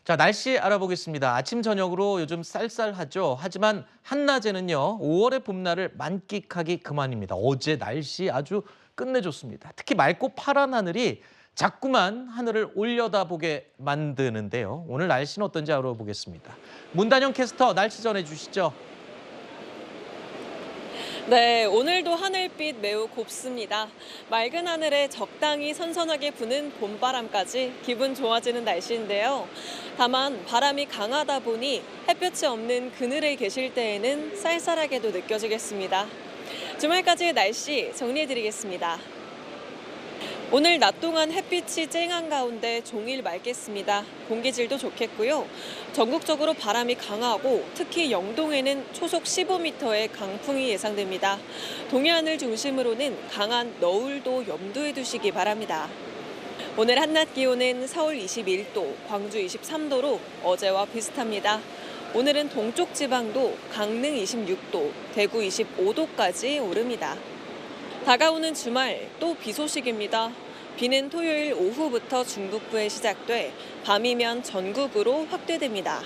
자, 날씨 알아보겠습니다. 아침 저녁으로 요즘 쌀쌀하죠. 하지만 한낮에는요, 5월의 봄날을 만끽하기 그만입니다. 어제 날씨 아주 끝내줬습니다. 특히 맑고 파란 하늘이 자꾸만 하늘을 올려다보게 만드는데요. 오늘 날씨는 어떤지 알아보겠습니다. 문단영 캐스터 날씨 전해주시죠. 네, 오늘도 하늘빛 매우 곱습니다. 맑은 하늘에 적당히 선선하게 부는 봄바람까지 기분 좋아지는 날씨인데요. 다만 바람이 강하다 보니 햇볕이 없는 그늘에 계실 때에는 쌀쌀하게도 느껴지겠습니다. 주말까지의 날씨 정리해드리겠습니다. 오늘 낮 동안 햇빛이 쨍한 가운데 종일 맑겠습니다. 공기질도 좋겠고요. 전국적으로 바람이 강하고 특히 영동에는 초속 15m의 강풍이 예상됩니다. 동해안을 중심으로는 강한 너울도 염두에 두시기 바랍니다. 오늘 한낮 기온은 서울 21도, 광주 23도로 어제와 비슷합니다. 오늘은 동쪽 지방도 강릉 26도, 대구 25도까지 오릅니다. 다가오는 주말 또 비 소식입니다. 비는 토요일 오후부터 중북부에 시작돼 밤이면 전국으로 확대됩니다.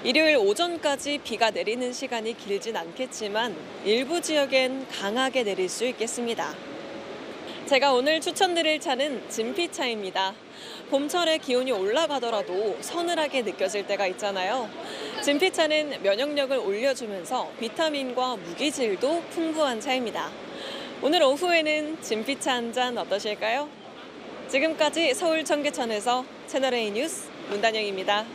일요일 오전까지 비가 내리는 시간이 길진 않겠지만 일부 지역엔 강하게 내릴 수 있겠습니다. 제가 오늘 추천드릴 차는 진피차입니다. 봄철에 기온이 올라가더라도 서늘하게 느껴질 때가 있잖아요. 진피차는 면역력을 올려주면서 비타민과 무기질도 풍부한 차입니다. 오늘 오후에는 진피차 한 잔 어떠실까요? 지금까지 서울 청계천에서 채널A 뉴스 문단영입니다.